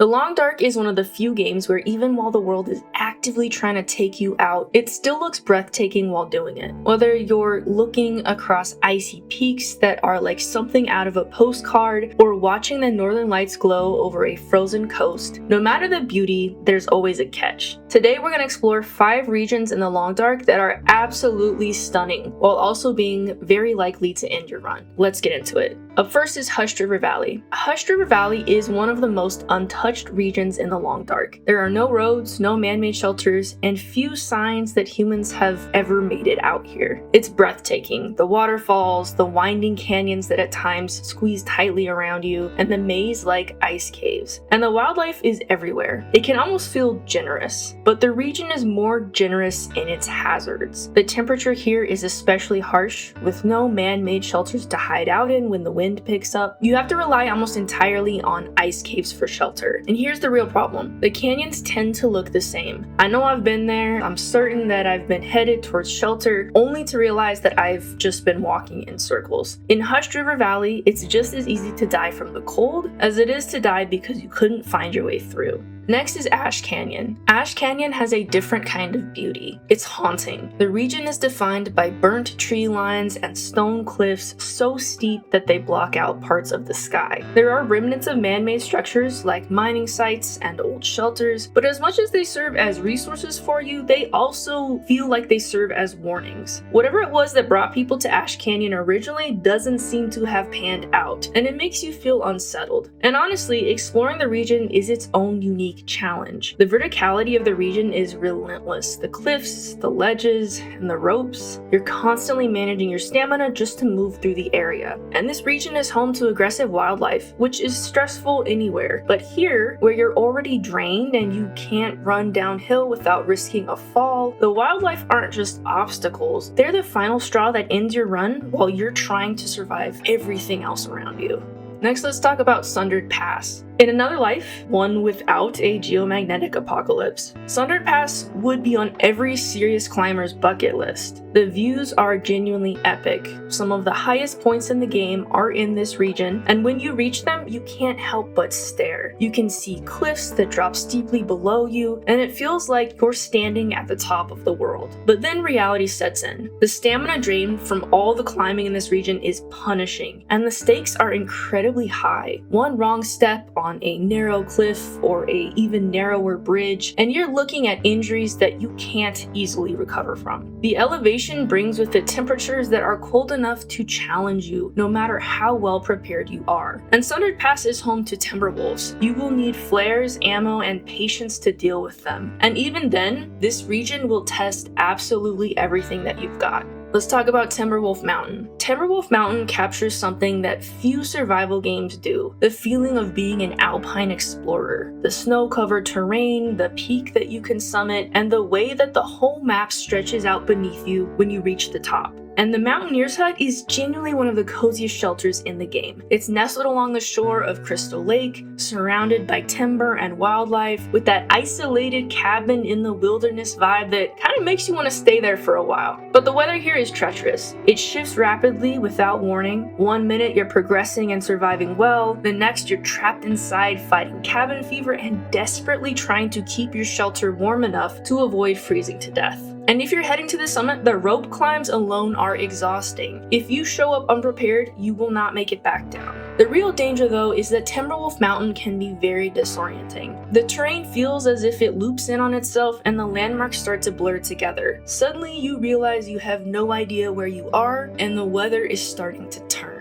The Long Dark is one of the few games where even while the world is actively trying to take you out, it still looks breathtaking while doing it. Whether you're looking across icy peaks that are like something out of a postcard, or watching the northern lights glow over a frozen coast, no matter the beauty, there's always a catch. Today we're going to explore 5 regions in the Long Dark that are absolutely stunning, while also being very likely to end your run. Let's get into it. Up first is Hushed River Valley. Hushed River Valley is one of the most untouched regions in the Long Dark. There are no roads, no man-made shelters, and few signs that humans have ever made it out here. It's breathtaking. The waterfalls, the winding canyons that at times squeeze tightly around you, and the maze-like ice caves. And the wildlife is everywhere. It can almost feel generous, but the region is more generous in its hazards. The temperature here is especially harsh, with no man-made shelters to hide out in when the wind picks up. You have to rely almost entirely on ice caves for shelter. And here's the real problem. The canyons tend to look the same. I know I've been there. I'm certain that I've been headed towards shelter, only to realize that I've just been walking in circles. In Hushed River Valley, it's just as easy to die from the cold as it is to die because you couldn't find your way through. Next is Ash Canyon. Ash Canyon has a different kind of beauty. It's haunting. The region is defined by burnt tree lines and stone cliffs so steep that they block out parts of the sky. There are remnants of man-made structures like mining sites and old shelters, but as much as they serve as resources for you, they also feel like they serve as warnings. Whatever it was that brought people to Ash Canyon originally doesn't seem to have panned out, and it makes you feel unsettled. And honestly, exploring the region is its own unique challenge. The verticality of the region is relentless. The cliffs, the ledges, and the ropes. You're constantly managing your stamina just to move through the area. And this region is home to aggressive wildlife, which is stressful anywhere. But here, where you're already drained and you can't run downhill without risking a fall, the wildlife aren't just obstacles. They're the final straw that ends your run while you're trying to survive everything else around you. Next, let's talk about Sundered Pass. In another life, one without a geomagnetic apocalypse, Sundered Pass would be on every serious climber's bucket list. The views are genuinely epic. Some of the highest points in the game are in this region, and when you reach them, you can't help but stare. You can see cliffs that drop steeply below you, and it feels like you're standing at the top of the world. But then reality sets in. The stamina drain from all the climbing in this region is punishing, and the stakes are incredibly high. One wrong step on a narrow cliff or a even narrower bridge, and you're looking at injuries that you can't easily recover from. The elevation brings with it temperatures that are cold enough to challenge you, no matter how well prepared you are. And Sundered Pass is home to Timberwolves. You will need flares, ammo, and patience to deal with them. And even then, this region will test absolutely everything that you've got. Let's talk about Timberwolf Mountain. Timberwolf Mountain captures something that few survival games do: the feeling of being an alpine explorer. The snow-covered terrain, the peak that you can summit, and the way that the whole map stretches out beneath you when you reach the top. And the Mountaineer's Hut is genuinely one of the coziest shelters in the game. It's nestled along the shore of Crystal Lake, surrounded by timber and wildlife, with that isolated cabin in the wilderness vibe that kind of makes you want to stay there for a while. But the weather here is treacherous. It shifts rapidly without warning. One minute you're progressing and surviving well, the next you're trapped inside fighting cabin fever and desperately trying to keep your shelter warm enough to avoid freezing to death. And if you're heading to the summit, the rope climbs alone are exhausting. If you show up unprepared, you will not make it back down. The real danger though is that Timberwolf Mountain can be very disorienting. The terrain feels as if it loops in on itself and the landmarks start to blur together. Suddenly you realize you have no idea where you are and the weather is starting to turn.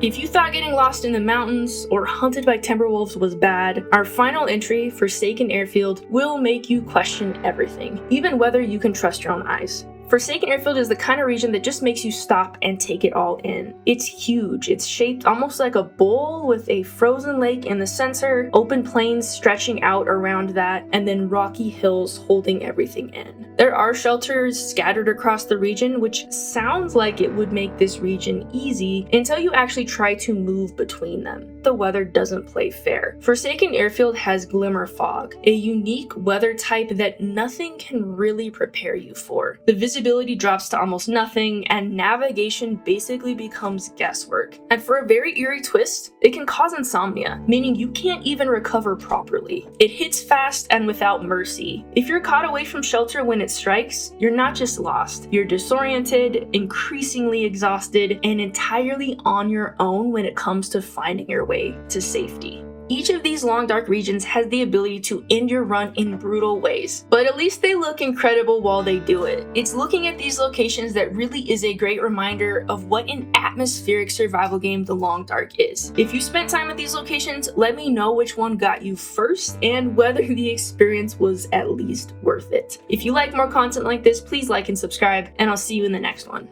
If you thought getting lost in the mountains or hunted by timberwolves was bad, our final entry, Forsaken Airfield, will make you question everything, even whether you can trust your own eyes. Forsaken Airfield is the kind of region that just makes you stop and take it all in. It's huge. It's shaped almost like a bowl with a frozen lake in the center, open plains stretching out around that, and then rocky hills holding everything in. There are shelters scattered across the region, which sounds like it would make this region easy until you actually try to move between them. The weather doesn't play fair. Forsaken Airfield has glimmer fog, a unique weather type that nothing can really prepare you for. The visibility drops to almost nothing, and navigation basically becomes guesswork. And for a very eerie twist, it can cause insomnia, meaning you can't even recover properly. It hits fast and without mercy. If you're caught away from shelter when it strikes, you're not just lost, you're disoriented, increasingly exhausted, and entirely on your own when it comes to finding your way to safety. Each of these long dark regions has the ability to end your run in brutal ways, but at least they look incredible while they do it. It's looking at these locations that really is a great reminder of what an atmospheric survival game The Long Dark is. If you spent time at these locations, let me know which one got you first and whether the experience was at least worth it. If you like more content like this, please like and subscribe, and I'll see you in the next one.